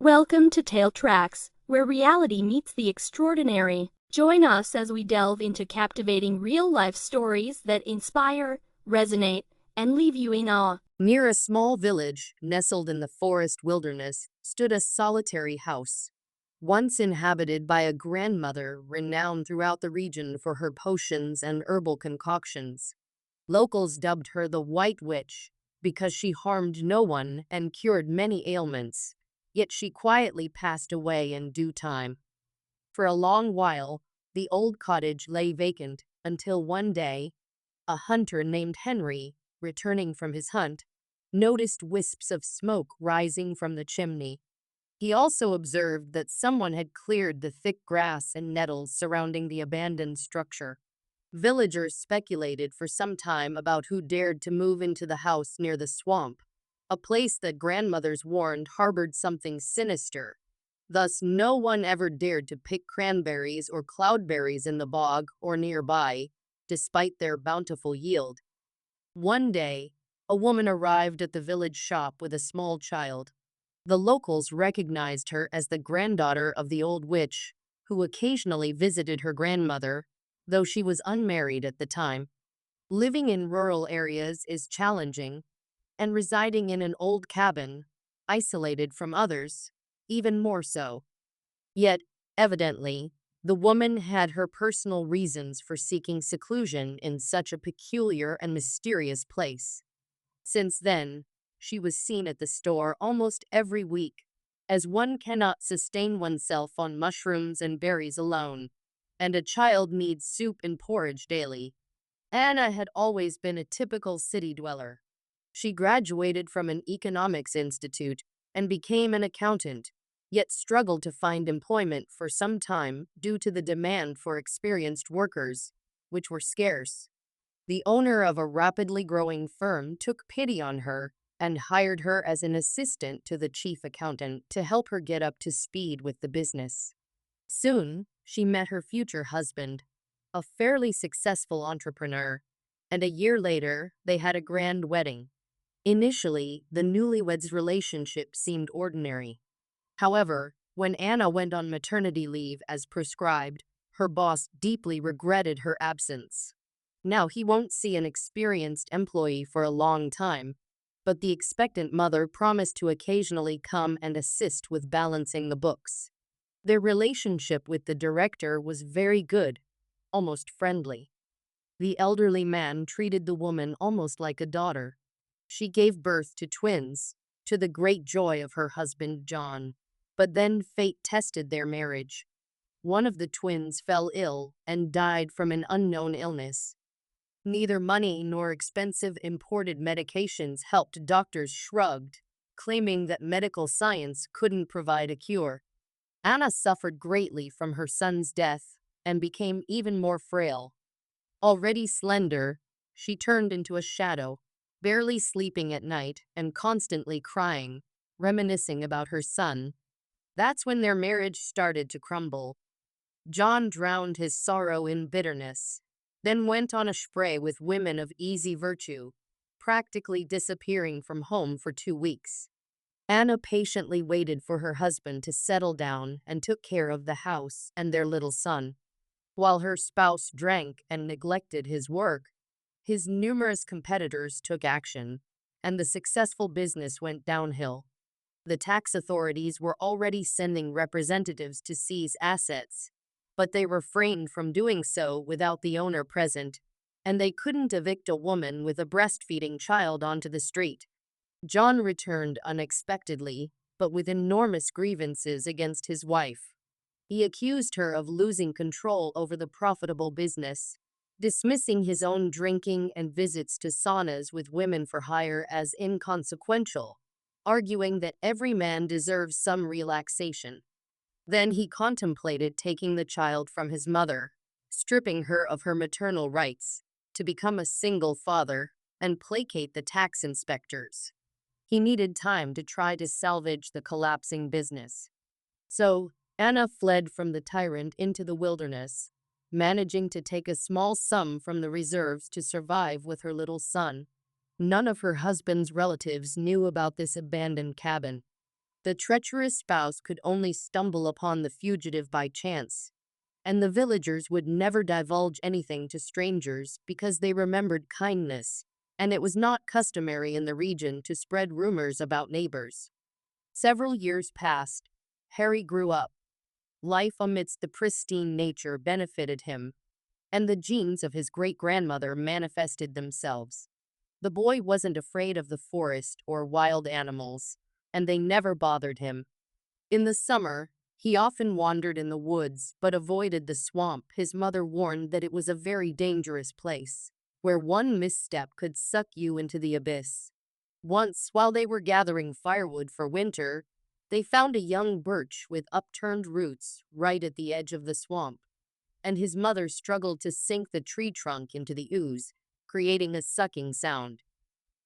Welcome to Tale Tracks, where reality meets the extraordinary. Join us as we delve into captivating real-life stories that inspire, resonate, and leave you in awe. Near a small village, nestled in the forest wilderness, stood a solitary house, once inhabited by a grandmother renowned throughout the region for her potions and herbal concoctions. Locals dubbed her the White Witch because she harmed no one and cured many ailments, yet she quietly passed away in due time. For a long while, the old cottage lay vacant until one day, a hunter named Henry, returning from his hunt, noticed wisps of smoke rising from the chimney. He also observed that someone had cleared the thick grass and nettles surrounding the abandoned structure. Villagers speculated for some time about who dared to move into the house near the swamp, a place that grandmothers warned harbored something sinister. Thus, no one ever dared to pick cranberries or cloudberries in the bog or nearby, despite their bountiful yield. One day, a woman arrived at the village shop with a small child. The locals recognized her as the granddaughter of the old witch, who occasionally visited her grandmother, though she was unmarried at the time. Living in rural areas is challenging, and residing in an old cabin, isolated from others, even more so. Yet, evidently, the woman had her personal reasons for seeking seclusion in such a peculiar and mysterious place. Since then, she was seen at the store almost every week, as one cannot sustain oneself on mushrooms and berries alone, and a child needs soup and porridge daily. Anna had always been a typical city dweller. She graduated from an economics institute and became an accountant, yet struggled to find employment for some time due to the demand for experienced workers, which were scarce. The owner of a rapidly growing firm took pity on her and hired her as an assistant to the chief accountant to help her get up to speed with the business. Soon, she met her future husband, a fairly successful entrepreneur, and a year later, they had a grand wedding. Initially, the newlyweds' relationship seemed ordinary. However, when Anna went on maternity leave as prescribed, her boss deeply regretted her absence. Now he won't see an experienced employee for a long time, but the expectant mother promised to occasionally come and assist with balancing the books. Their relationship with the director was very good, almost friendly. The elderly man treated the woman almost like a daughter. She gave birth to twins, to the great joy of her husband John. But then fate tested their marriage. One of the twins fell ill and died from an unknown illness. Neither money nor expensive imported medications helped. Doctors shrugged, claiming that medical science couldn't provide a cure. Anna suffered greatly from her son's death and became even more frail. Already slender, she turned into a shadow, barely sleeping at night and constantly crying, reminiscing about her son. That's when their marriage started to crumble. John drowned his sorrow in bitterness, then went on a spree with women of easy virtue, practically disappearing from home for 2 weeks. Anna patiently waited for her husband to settle down and took care of the house and their little son. While her spouse drank and neglected his work, his numerous competitors took action, and the successful business went downhill. The tax authorities were already sending representatives to seize assets, but they refrained from doing so without the owner present, and they couldn't evict a woman with a breastfeeding child onto the street. John returned unexpectedly, but with enormous grievances against his wife. He accused her of losing control over the profitable business, dismissing his own drinking and visits to saunas with women for hire as inconsequential, arguing that every man deserves some relaxation. Then he contemplated taking the child from his mother, stripping her of her maternal rights, to become a single father and placate the tax inspectors. He needed time to try to salvage the collapsing business. So, Anna fled from the tyrant into the wilderness, managing to take a small sum from the reserves to survive with her little son. None of her husband's relatives knew about this abandoned cabin. The treacherous spouse could only stumble upon the fugitive by chance, and the villagers would never divulge anything to strangers because they remembered kindness, and it was not customary in the region to spread rumors about neighbors. Several years passed. Harry grew up. Life amidst the pristine nature benefited him, and the genes of his great-grandmother manifested themselves. The boy wasn't afraid of the forest or wild animals, and they never bothered him. In the summer, he often wandered in the woods but avoided the swamp. His mother warned that it was a very dangerous place, where one misstep could suck you into the abyss. Once, while they were gathering firewood for winter, they found a young birch with upturned roots right at the edge of the swamp, and his mother struggled to sink the tree trunk into the ooze, creating a sucking sound.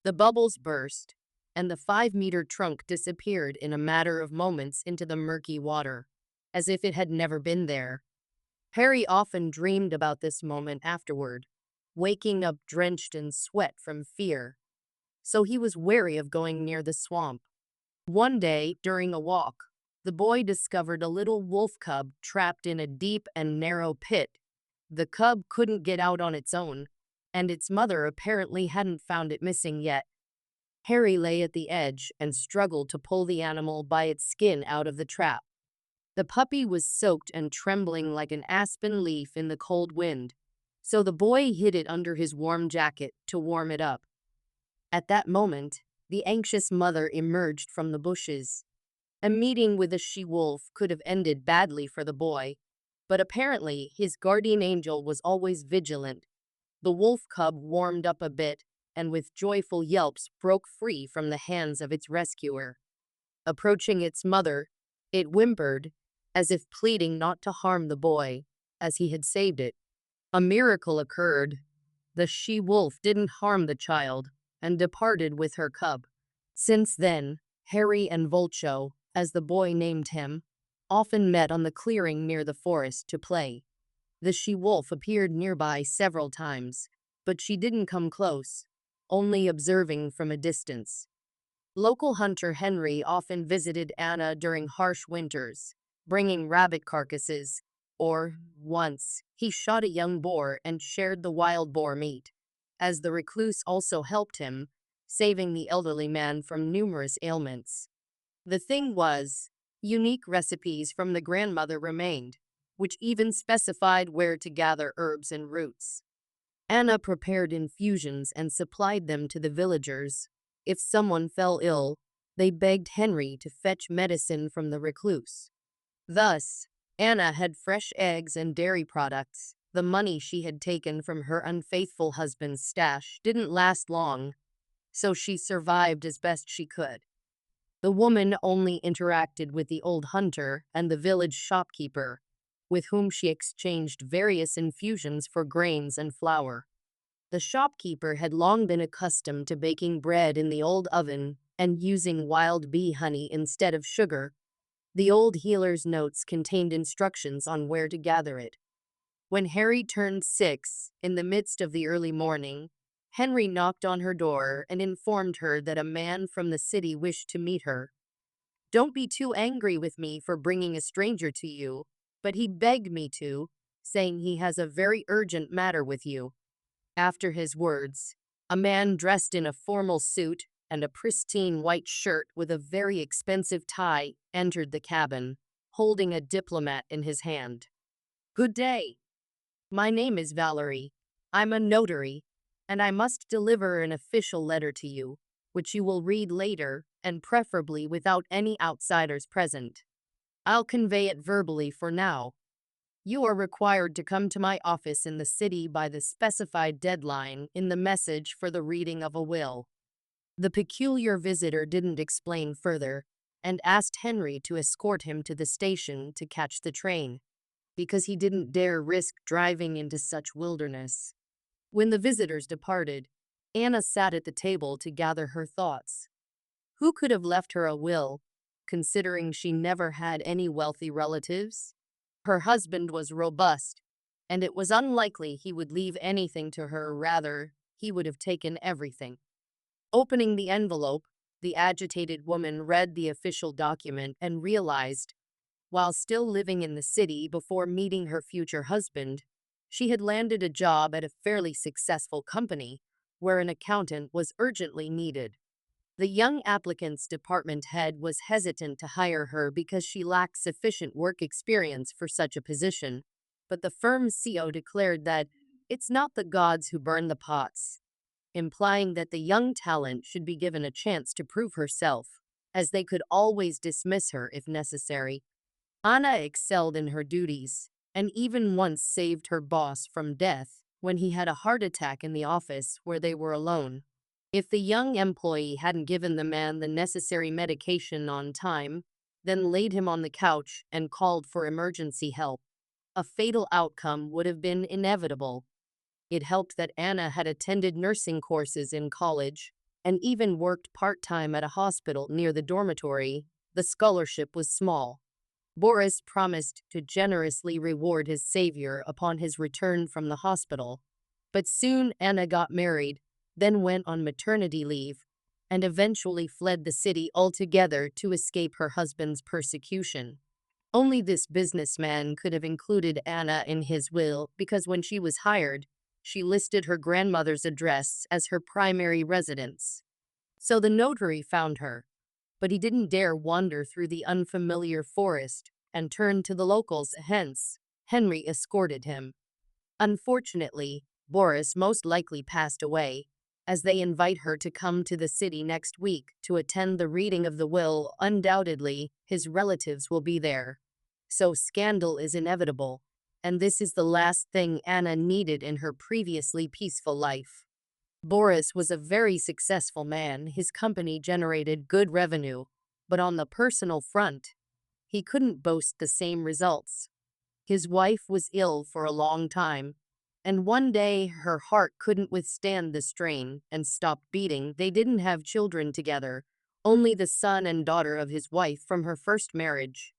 The bubbles burst, and the 5-meter trunk disappeared in a matter of moments into the murky water, as if it had never been there. Harry often dreamed about this moment afterward, waking up drenched in sweat from fear, so he was wary of going near the swamp. One day, during a walk, the boy discovered a little wolf cub trapped in a deep and narrow pit. The cub couldn't get out on its own, and its mother apparently hadn't found it missing yet. Harry lay at the edge and struggled to pull the animal by its skin out of the trap. The puppy was soaked and trembling like an aspen leaf in the cold wind, so the boy hid it under his warm jacket to warm it up. At that moment, the anxious mother emerged from the bushes. A meeting with a she-wolf could have ended badly for the boy, but apparently his guardian angel was always vigilant. The wolf cub warmed up a bit, and with joyful yelps broke free from the hands of its rescuer. Approaching its mother, it whimpered, as if pleading not to harm the boy, as he had saved it. A miracle occurred. The she-wolf didn't harm the child, and departed with her cub. Since then, Harry and Volcho, as the boy named him, often met on the clearing near the forest to play. The she-wolf appeared nearby several times, but she didn't come close, only observing from a distance. Local hunter Henry often visited Anna during harsh winters, bringing rabbit carcasses, or, once, he shot a young boar and shared the wild boar meat, as the recluse also helped him, saving the elderly man from numerous ailments. The thing was, unique recipes from the grandmother remained, which even specified where to gather herbs and roots. Anna prepared infusions and supplied them to the villagers. If someone fell ill, they begged Henry to fetch medicine from the recluse. Thus, Anna had fresh eggs and dairy products. The money she had taken from her unfaithful husband's stash didn't last long, so she survived as best she could. The woman only interacted with the old hunter and the village shopkeeper, with whom she exchanged various infusions for grains and flour. The shopkeeper had long been accustomed to baking bread in the old oven and using wild bee honey instead of sugar. The old healer's notes contained instructions on where to gather it. When Harry turned 6, in the midst of the early morning, Henry knocked on her door and informed her that a man from the city wished to meet her. "Don't be too angry with me for bringing a stranger to you, but he begged me to, saying he has a very urgent matter with you." After his words, a man dressed in a formal suit and a pristine white shirt with a very expensive tie entered the cabin, holding a diplomat in his hand. "Good day. My name is Valerie. I'm a notary, and I must deliver an official letter to you, which you will read later, and preferably without any outsiders present. I'll convey it verbally for now. You are required to come to my office in the city by the specified deadline in the message for the reading of a will." The peculiar visitor didn't explain further, and asked Henry to escort him to the station to catch the train, because he didn't dare risk driving into such wilderness. When the visitors departed, Anna sat at the table to gather her thoughts. Who could have left her a will, considering she never had any wealthy relatives? Her husband was robust, and it was unlikely he would leave anything to her. Rather, he would have taken everything. Opening the envelope, The agitated woman read the official document and realized, while still living in the city before meeting her future husband, she had landed a job at a fairly successful company where an accountant was urgently needed. The young applicant's department head was hesitant to hire her because she lacked sufficient work experience for such a position, but the firm's CEO declared that it's not the gods who burn the pots, implying that the young talent should be given a chance to prove herself, as they could always dismiss her if necessary. Anna excelled in her duties, and even once saved her boss from death when he had a heart attack in the office where they were alone. If the young employee hadn't given the man the necessary medication on time, then laid him on the couch and called for emergency help, a fatal outcome would have been inevitable. It helped that Anna had attended nursing courses in college and even worked part-time at a hospital near the dormitory. The scholarship was small. Boris promised to generously reward his savior upon his return from the hospital. But soon Anna got married, then went on maternity leave, and eventually fled the city altogether to escape her husband's persecution. Only this businessman could have included Anna in his will because when she was hired, she listed her grandmother's address as her primary residence. So the notary found her, but he didn't dare wander through the unfamiliar forest and turned to the locals, hence, Henry escorted him. Unfortunately, Boris most likely passed away, as they invite her to come to the city next week to attend the reading of the will. Undoubtedly, his relatives will be there. So scandal is inevitable, and this is the last thing Anna needed in her previously peaceful life. Boris was a very successful man. His company generated good revenue, but on the personal front, he couldn't boast the same results. His wife was ill for a long time, and one day her heart couldn't withstand the strain and stopped beating. They didn't have children together, only the son and daughter of his wife from her first marriage.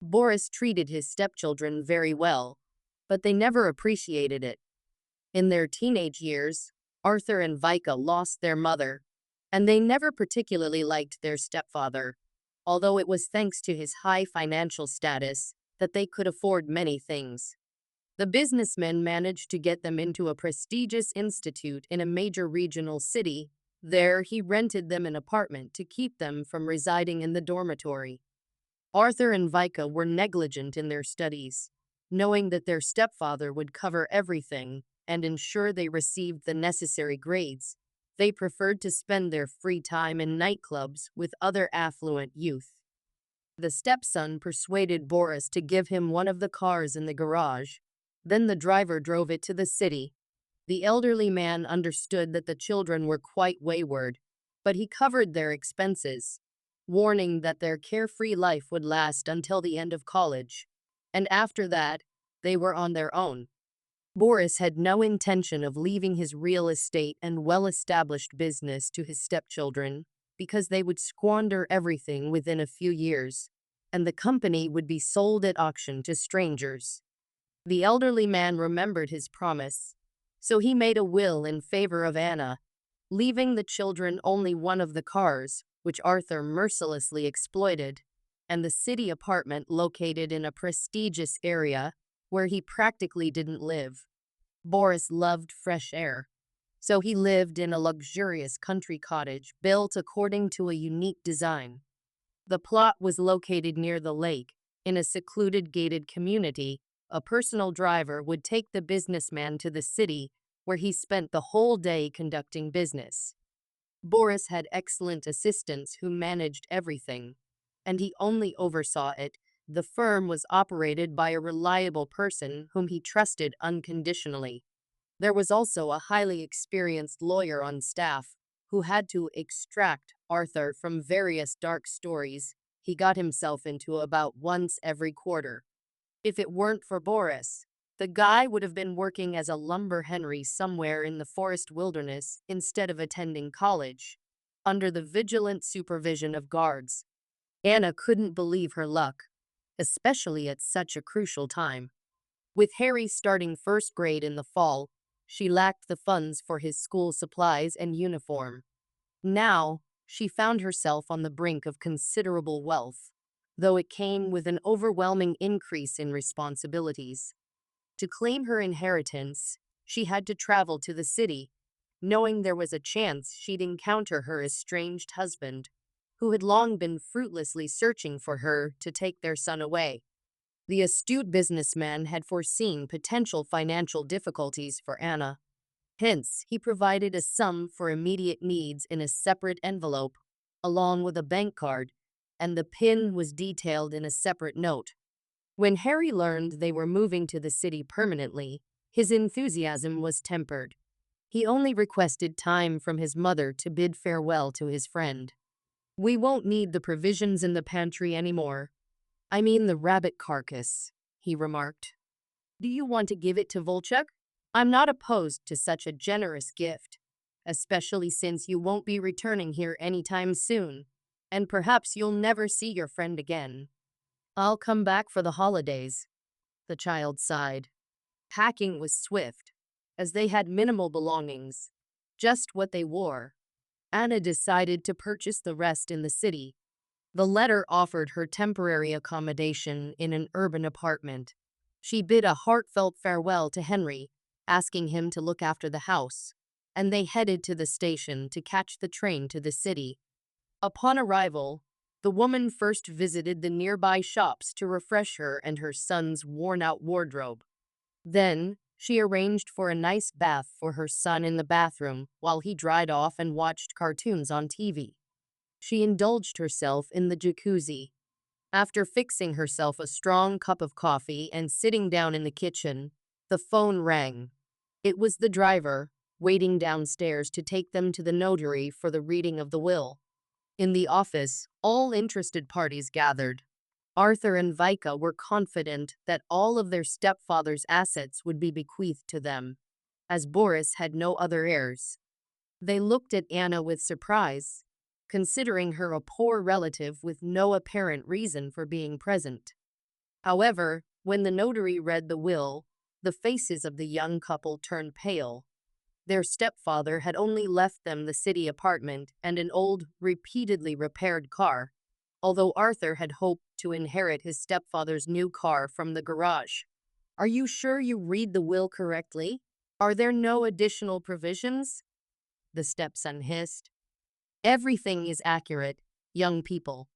Boris treated his stepchildren very well, but they never appreciated it. In their teenage years, Arthur and Vika lost their mother, and they never particularly liked their stepfather, although it was thanks to his high financial status that they could afford many things. The businessman managed to get them into a prestigious institute in a major regional city. There, he rented them an apartment to keep them from residing in the dormitory. Arthur and Vika were negligent in their studies, knowing that their stepfather would cover everything and ensure they received the necessary grades. They preferred to spend their free time in nightclubs with other affluent youth. The stepson persuaded Boris to give him one of the cars in the garage. Then the driver drove it to the city. The elderly man understood that the children were quite wayward, but he covered their expenses, warning that their carefree life would last until the end of college. And after that, they were on their own. Boris had no intention of leaving his real estate and well-established business to his stepchildren, because they would squander everything within a few years, and the company would be sold at auction to strangers. The elderly man remembered his promise, so he made a will in favor of Anna, leaving the children only one of the cars, which Arthur mercilessly exploited, and the city apartment located in a prestigious area where he practically didn't live. Boris loved fresh air, so he lived in a luxurious country cottage built according to a unique design. The plot was located near the lake, in a secluded gated community. A personal driver would take the businessman to the city, where he spent the whole day conducting business. Boris had excellent assistants who managed everything, and he only oversaw it. The firm was operated by a reliable person whom he trusted unconditionally. There was also a highly experienced lawyer on staff who had to extract Arthur from various dark stories he got himself into about once every quarter. If it weren't for Boris, the guy would have been working as a lumber henry somewhere in the forest wilderness instead of attending college, under the vigilant supervision of guards. Anna couldn't believe her luck, especially at such a crucial time. With Harry starting first grade in the fall, she lacked the funds for his school supplies and uniform. Now, she found herself on the brink of considerable wealth, though it came with an overwhelming increase in responsibilities. To claim her inheritance, she had to travel to the city, knowing there was a chance she'd encounter her estranged husband, who had long been fruitlessly searching for her to take their son away. The astute businessman had foreseen potential financial difficulties for Anna. Hence, he provided a sum for immediate needs in a separate envelope, along with a bank card, and the PIN was detailed in a separate note. When Harry learned they were moving to the city permanently, his enthusiasm was tempered. He only requested time from his mother to bid farewell to his friend. "We won't need the provisions in the pantry anymore. I mean the rabbit carcass," he remarked. "Do you want to give it to Volchek? I'm not opposed to such a generous gift, especially since you won't be returning here anytime soon, and perhaps you'll never see your friend again." "I'll come back for the holidays," the child sighed. Packing was swift, as they had minimal belongings, just what they wore. Anna decided to purchase the rest in the city. The letter offered her temporary accommodation in an urban apartment. She bid a heartfelt farewell to Henry, asking him to look after the house, and they headed to the station to catch the train to the city. Upon arrival, the woman first visited the nearby shops to refresh her and her son's worn-out wardrobe. Then, she arranged for a nice bath for her son in the bathroom while he dried off and watched cartoons on TV. She indulged herself in the jacuzzi. After fixing herself a strong cup of coffee and sitting down in the kitchen, the phone rang. It was the driver, waiting downstairs to take them to the notary for the reading of the will. In the office, all interested parties gathered. Arthur and Vika were confident that all of their stepfather's assets would be bequeathed to them, as Boris had no other heirs. They looked at Anna with surprise, considering her a poor relative with no apparent reason for being present. However, when the notary read the will, the faces of the young couple turned pale. Their stepfather had only left them the city apartment and an old, repeatedly repaired car, although Arthur had hoped to inherit his stepfather's new car from the garage. "Are you sure you read the will correctly? Are there no additional provisions?" the stepson hissed. "Everything is accurate, young people.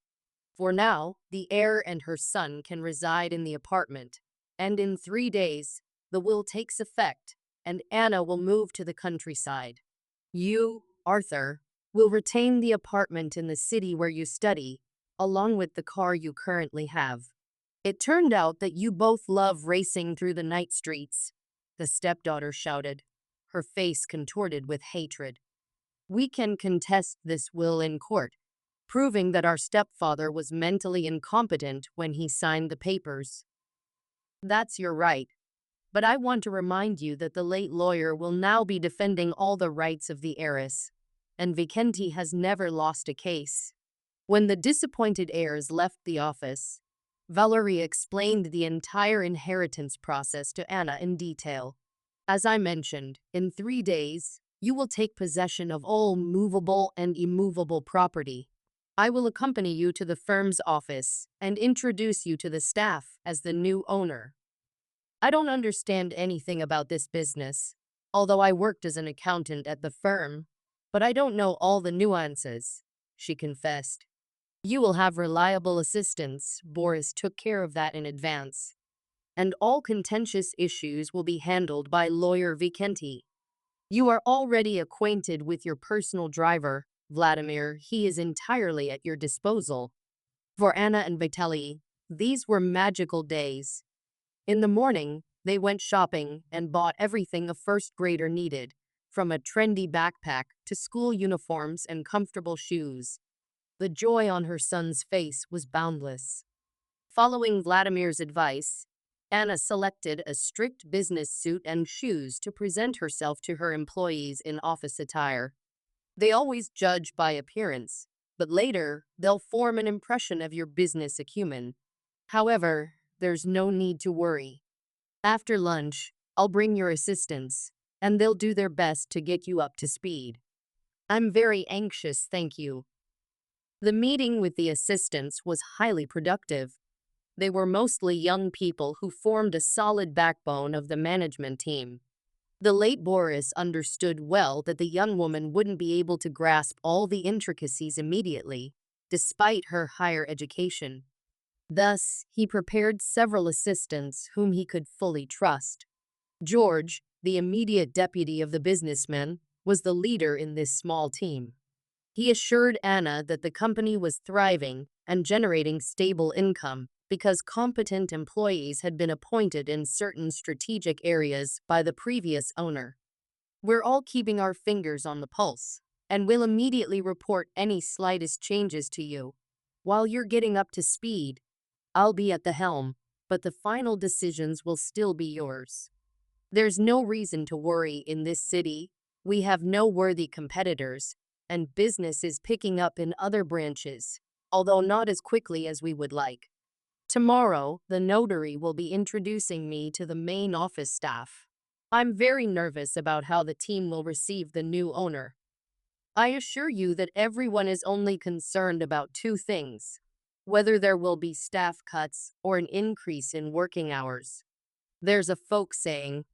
For now, the heir and her son can reside in the apartment, and in 3 days, the will takes effect, and Anna will move to the countryside. You, Arthur, will retain the apartment in the city where you study, along with the car you currently have. It turned out that you both love racing through the night streets," the stepdaughter shouted, her face contorted with hatred. "We can contest this will in court, proving that our stepfather was mentally incompetent when he signed the papers." "That's your right. But I want to remind you that the late lawyer will now be defending all the rights of the heiress, and Vicenti has never lost a case." When the disappointed heirs left the office, Valerie explained the entire inheritance process to Anna in detail. "As I mentioned, in 3 days, you will take possession of all movable and immovable property. I will accompany you to the firm's office and introduce you to the staff as the new owner. I don't understand anything about this business, although I worked as an accountant at the firm, but I don't know all the nuances," she confessed. "You will have reliable assistance. Boris took care of that in advance. And all contentious issues will be handled by lawyer Vicenti. You are already acquainted with your personal driver, Vladimir. He is entirely at your disposal." For Anna and Vitaly, these were magical days. In the morning, they went shopping and bought everything a first grader needed, from a trendy backpack to school uniforms and comfortable shoes. The joy on her son's face was boundless. Following Vladimir's advice, Anna selected a strict business suit and shoes to present herself to her employees in office attire. They always judge by appearance, but later, they'll form an impression of your business acumen. However, there's no need to worry. After lunch, I'll bring your assistants, and they'll do their best to get you up to speed. I'm very anxious, thank you. The meeting with the assistants was highly productive. They were mostly young people who formed a solid backbone of the management team. The late Boris understood well that the young woman wouldn't be able to grasp all the intricacies immediately, despite her higher education. Thus, he prepared several assistants whom he could fully trust. George, the immediate deputy of the businessman, was the leader in this small team. He assured Anna that the company was thriving and generating stable income because competent employees had been appointed in certain strategic areas by the previous owner. We're all keeping our fingers on the pulse, and will immediately report any slightest changes to you. While you're getting up to speed, I'll be at the helm, but the final decisions will still be yours. There's no reason to worry in this city. We have no worthy competitors, and business is picking up in other branches, although not as quickly as we would like. Tomorrow, the notary will be introducing me to the main office staff. I'm very nervous about how the team will receive the new owner. I assure you that everyone is only concerned about two things: whether there will be staff cuts or an increase in working hours. There's a folk saying,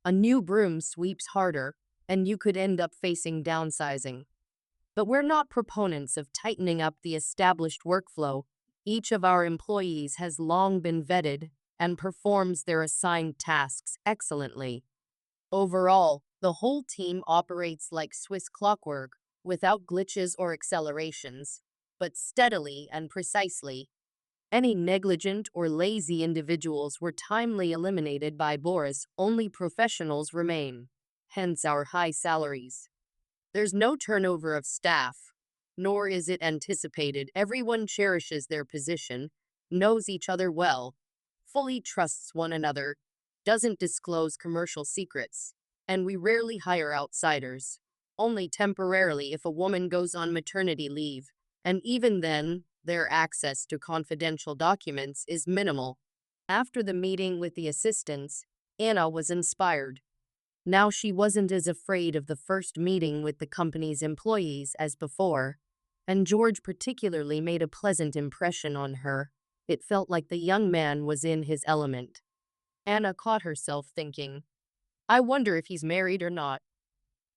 a new broom sweeps harder, and you could end up facing downsizing. But we're not proponents of tightening up the established workflow. Each of our employees has long been vetted and performs their assigned tasks excellently. Overall, the whole team operates like Swiss clockwork, without glitches or accelerations, but steadily and precisely. Any negligent or lazy individuals were timely eliminated by Boris. Only professionals remain, hence our high salaries. There's no turnover of staff, nor is it anticipated. Everyone cherishes their position, knows each other well, fully trusts one another, doesn't disclose commercial secrets, and we rarely hire outsiders, only temporarily if a woman goes on maternity leave, and even then, their access to confidential documents is minimal. After the meeting with the assistants, Anna was inspired. Now she wasn't as afraid of the first meeting with the company's employees as before, and George particularly made a pleasant impression on her. It felt like the young man was in his element. Anna caught herself thinking, I wonder if he's married or not.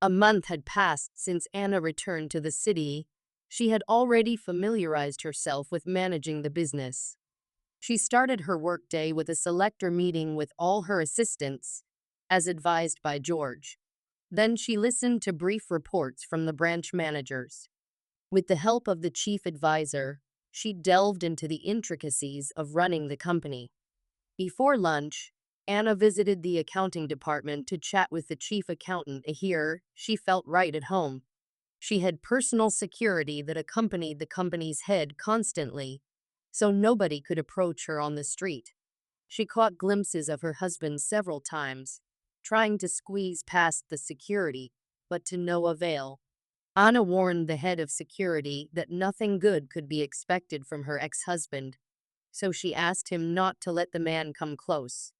A month had passed since Anna returned to the city. She had already familiarized herself with managing the business. She started her workday with a selector meeting with all her assistants, as advised by George. Then she listened to brief reports from the branch managers. With the help of the chief advisor, she delved into the intricacies of running the company. Before lunch, Anna visited the accounting department to chat with the chief accountant. Here, she felt right at home. She had personal security that accompanied the company's head constantly, so nobody could approach her on the street. She caught glimpses of her husband several times, trying to squeeze past the security, but to no avail. Anna warned the head of security that nothing good could be expected from her ex-husband, so she asked him not to let the man come close.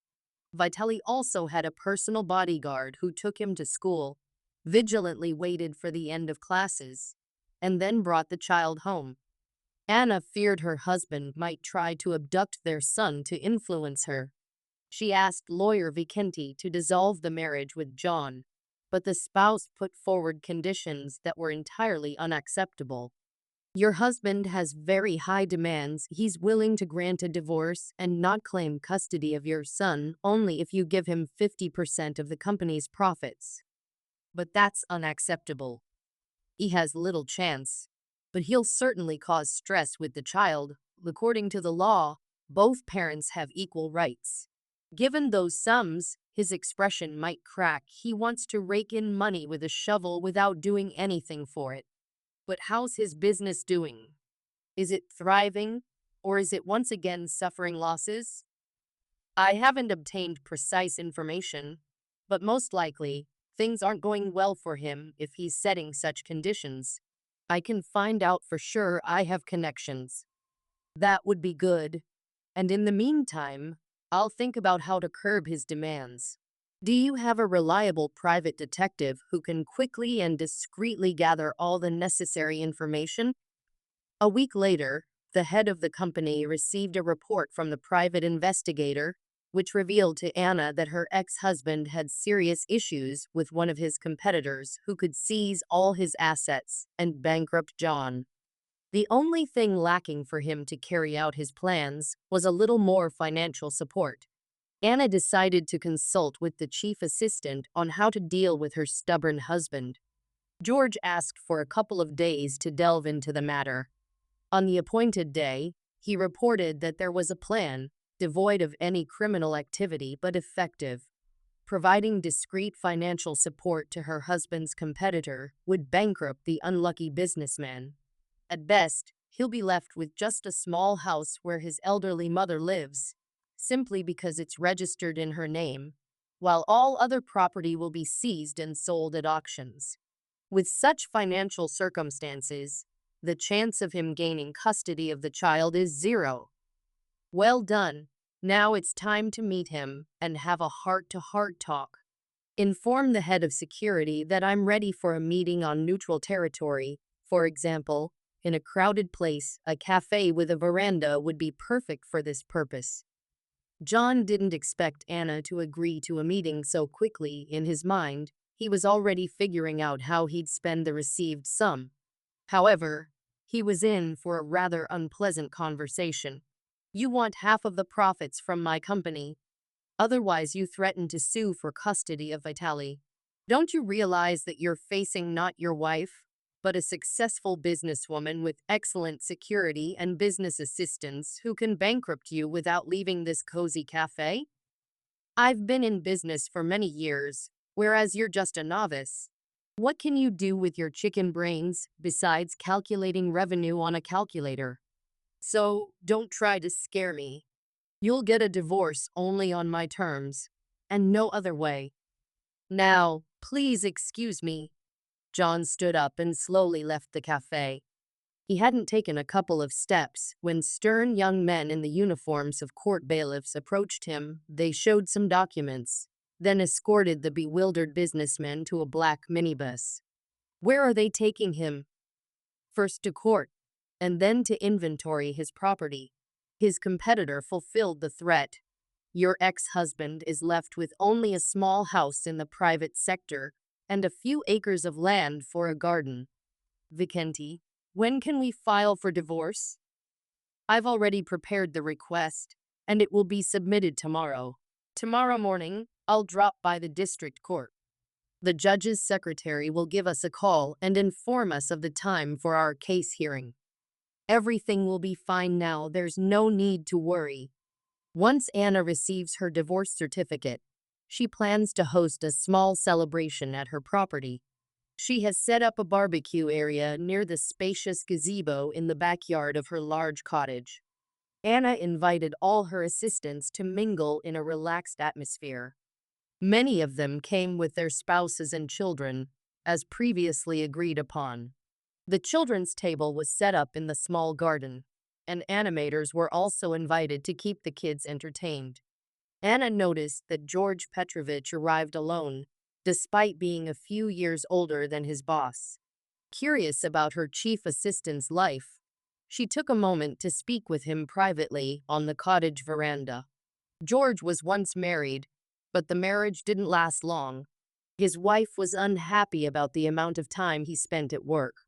Vitaly also had a personal bodyguard who took him to school, vigilantly waited for the end of classes, and then brought the child home. Anna feared her husband might try to abduct their son to influence her. She asked lawyer Vicenti to dissolve the marriage with John, but the spouse put forward conditions that were entirely unacceptable. Your husband has very high demands. He's willing to grant a divorce and not claim custody of your son only if you give him 50% of the company's profits. But that's unacceptable. He has little chance, but he'll certainly cause stress with the child. According to the law, both parents have equal rights. Given those sums, his expression might crack. He wants to rake in money with a shovel without doing anything for it. But how's his business doing? Is it thriving, or is it once again suffering losses? I haven't obtained precise information, but most likely, things aren't going well for him if he's setting such conditions. I can find out for sure. I have connections. That would be good. And in the meantime, I'll think about how to curb his demands. Do you have a reliable private detective who can quickly and discreetly gather all the necessary information? A week later, the head of the company received a report from the private investigator, which revealed to Anna that her ex-husband had serious issues with one of his competitors who could seize all his assets and bankrupt John. The only thing lacking for him to carry out his plans was a little more financial support. Anna decided to consult with the chief assistant on how to deal with her stubborn husband. George asked for a couple of days to delve into the matter. On the appointed day, he reported that there was a plan, devoid of any criminal activity but effective. Providing discreet financial support to her husband's competitor would bankrupt the unlucky businessman. At best, he'll be left with just a small house where his elderly mother lives, simply because it's registered in her name, while all other property will be seized and sold at auctions. With such financial circumstances, the chance of him gaining custody of the child is zero. Well done. Now it's time to meet him and have a heart-to-heart talk. Inform the head of security that I'm ready for a meeting on neutral territory. For example, in a crowded place, a cafe with a veranda would be perfect for this purpose. John didn't expect Anna to agree to a meeting so quickly. In his mind, he was already figuring out how he'd spend the received sum. However, he was in for a rather unpleasant conversation. You want half of the profits from my company. Otherwise, you threaten to sue for custody of Vitaly. Don't you realize that you're facing not your wife, but a successful businesswoman with excellent security and business assistance who can bankrupt you without leaving this cozy cafe? I've been in business for many years, whereas you're just a novice. What can you do with your chicken brains besides calculating revenue on a calculator? So, don't try to scare me. You'll get a divorce only on my terms, and no other way. Now, please excuse me. John stood up and slowly left the cafe. He hadn't taken a couple of steps when stern young men in the uniforms of court bailiffs approached him. They showed some documents, then escorted the bewildered businessman to a black minibus. Where are they taking him? First to court, and then to inventory his property. His competitor fulfilled the threat. Your ex-husband is left with only a small house in the private sector and a few acres of land for a garden. Vicente, when can we file for divorce? I've already prepared the request, and it will be submitted tomorrow. Tomorrow morning, I'll drop by the district court. The judge's secretary will give us a call and inform us of the time for our case hearing. Everything will be fine now. There's no need to worry. Once Anna receives her divorce certificate, she plans to host a small celebration at her property. She has set up a barbecue area near the spacious gazebo in the backyard of her large cottage. Anna invited all her assistants to mingle in a relaxed atmosphere. Many of them came with their spouses and children, as previously agreed upon. The children's table was set up in the small garden, and animators were also invited to keep the kids entertained. Anna noticed that George Petrovich arrived alone, despite being a few years older than his boss. Curious about her chief assistant's life, she took a moment to speak with him privately on the cottage veranda. George was once married, but the marriage didn't last long. His wife was unhappy about the amount of time he spent at work.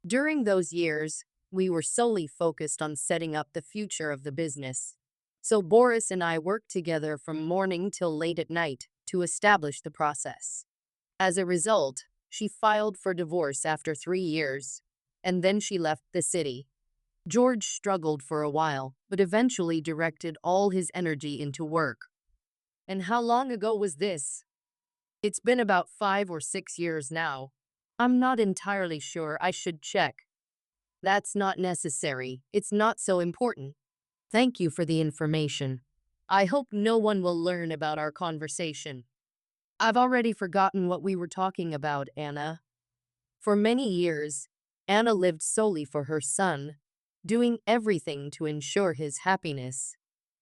During those years, we were solely focused on setting up the future of the business. So Boris and I worked together from morning till late at night to establish the process. As a result, she filed for divorce after 3 years, and then she left the city. George struggled for a while, but eventually directed all his energy into work. And how long ago was this? It's been about 5 or 6 years now. I'm not entirely sure. I should check. That's not necessary. It's not so important. Thank you for the information. I hope no one will learn about our conversation. I've already forgotten what we were talking about, Anna. For many years, Anna lived solely for her son, doing everything to ensure his happiness.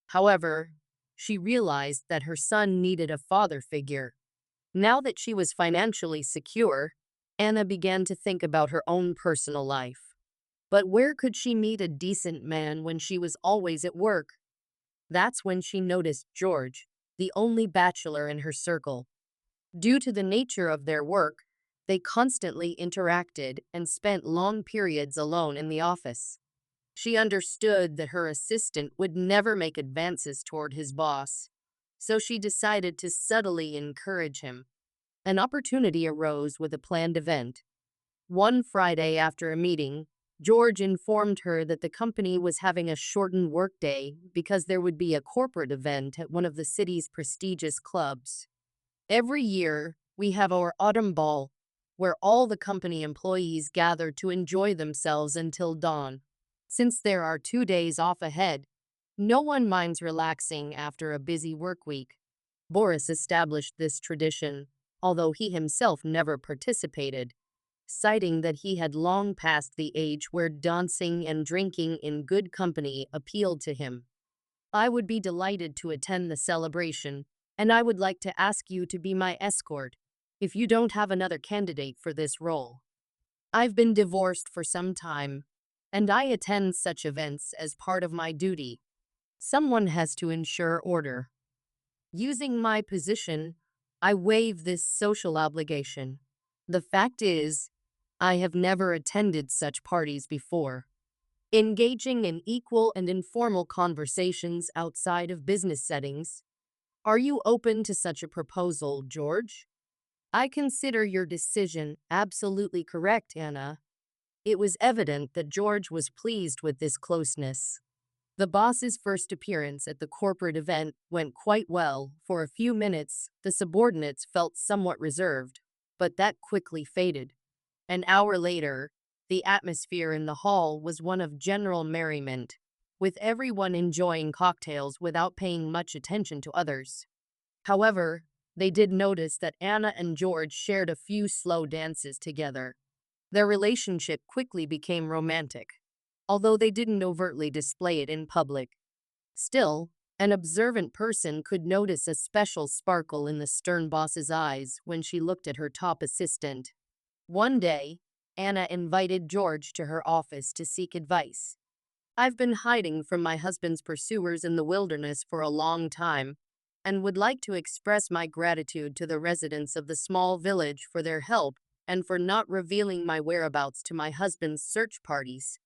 However, she realized that her son needed a father figure. Now that she was financially secure, Anna began to think about her own personal life. But where could she meet a decent man when she was always at work? That's when she noticed George, the only bachelor in her circle. Due to the nature of their work, they constantly interacted and spent long periods alone in the office. She understood that her assistant would never make advances toward his boss, so she decided to subtly encourage him. An opportunity arose with a planned event. One Friday after a meeting, George informed her that the company was having a shortened workday because there would be a corporate event at one of the city's prestigious clubs. Every year, we have our autumn ball, where all the company employees gather to enjoy themselves until dawn. Since there are 2 days off ahead, no one minds relaxing after a busy work week. Boris established this tradition, although he himself never participated, citing that he had long passed the age where dancing and drinking in good company appealed to him. I would be delighted to attend the celebration, and I would like to ask you to be my escort, if you don't have another candidate for this role. I've been divorced for some time, and I attend such events as part of my duty. Someone has to ensure order. Using my position, I waive this social obligation. The fact is, I have never attended such parties before. Engaging in equal and informal conversations outside of business settings. Are you open to such a proposal, George? I consider your decision absolutely correct, Anna. It was evident that George was pleased with this closeness. The boss's first appearance at the corporate event went quite well. For a few minutes, the subordinates felt somewhat reserved, but that quickly faded. An hour later, the atmosphere in the hall was one of general merriment, with everyone enjoying cocktails without paying much attention to others. However, they did notice that Anna and George shared a few slow dances together. Their relationship quickly became romantic, although they didn't overtly display it in public. Still, an observant person could notice a special sparkle in the stern boss's eyes when she looked at her top assistant. One day, Anna invited George to her office to seek advice. I've been hiding from my husband's pursuers in the wilderness for a long time, and would like to express my gratitude to the residents of the small village for their help and for not revealing my whereabouts to my husband's search parties.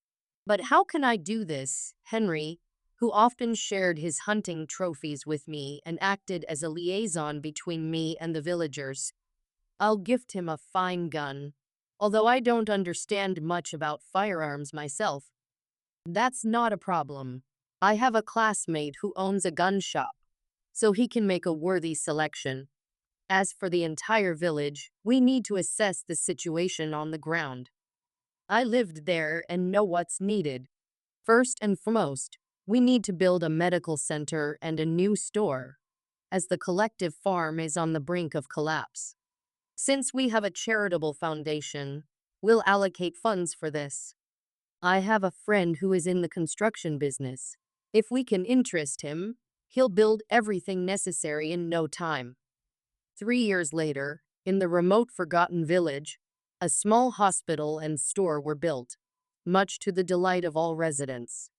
But how can I do this, Henry, who often shared his hunting trophies with me and acted as a liaison between me and the villagers? I'll gift him a fine gun, although I don't understand much about firearms myself. That's not a problem. I have a classmate who owns a gun shop, so he can make a worthy selection. As for the entire village, we need to assess the situation on the ground. I lived there and know what's needed. First and foremost, we need to build a medical center and a new store, as the collective farm is on the brink of collapse. Since we have a charitable foundation, we'll allocate funds for this. I have a friend who is in the construction business. If we can interest him, he'll build everything necessary in no time. 3 years later, in the remote forgotten village, a small hospital and store were built, much to the delight of all residents.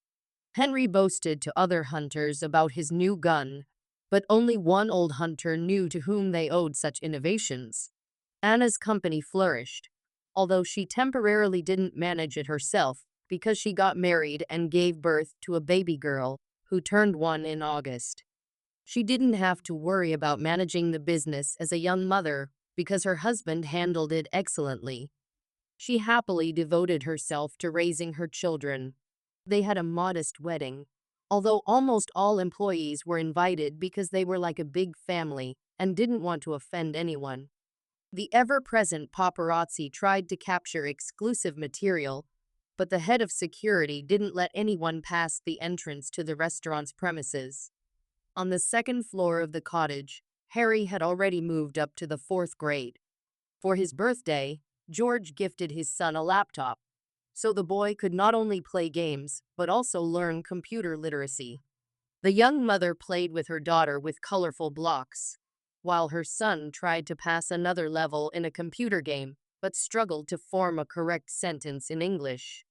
Henry boasted to other hunters about his new gun, but only one old hunter knew to whom they owed such innovations. Anna's company flourished, although she temporarily didn't manage it herself because she got married and gave birth to a baby girl who turned 1 in August. She didn't have to worry about managing the business as a young mother because her husband handled it excellently. She happily devoted herself to raising her children. They had a modest wedding, although almost all employees were invited because they were like a big family and didn't want to offend anyone. The ever-present paparazzi tried to capture exclusive material, but the head of security didn't let anyone pass the entrance to the restaurant's premises. On the second floor of the cottage, Harry had already moved up to the 4th grade. For his birthday, George gifted his son a laptop, so the boy could not only play games, but also learn computer literacy. The young mother played with her daughter with colorful blocks, while her son tried to pass another level in a computer game, but struggled to form a correct sentence in English.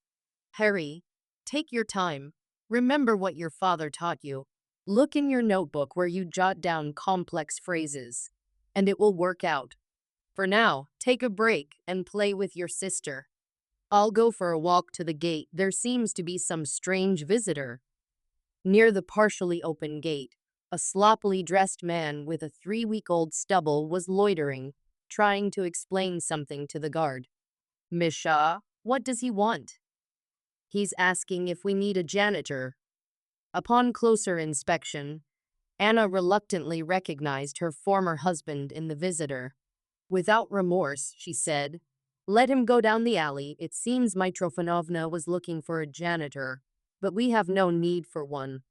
Harry, take your time. Remember what your father taught you. Look in your notebook where you jot down complex phrases, and it will work out. For now, take a break and play with your sister. I'll go for a walk to the gate. There seems to be some strange visitor. Near the partially open gate, a sloppily dressed man with a 3-week-old stubble was loitering, trying to explain something to the guard. Miss Shaw, what does he want? He's asking if we need a janitor. Upon closer inspection, Anna reluctantly recognized her former husband in the visitor. Without remorse, she said, "Let him go down the alley. It seems Mitrofanovna was looking for a janitor, but we have no need for one."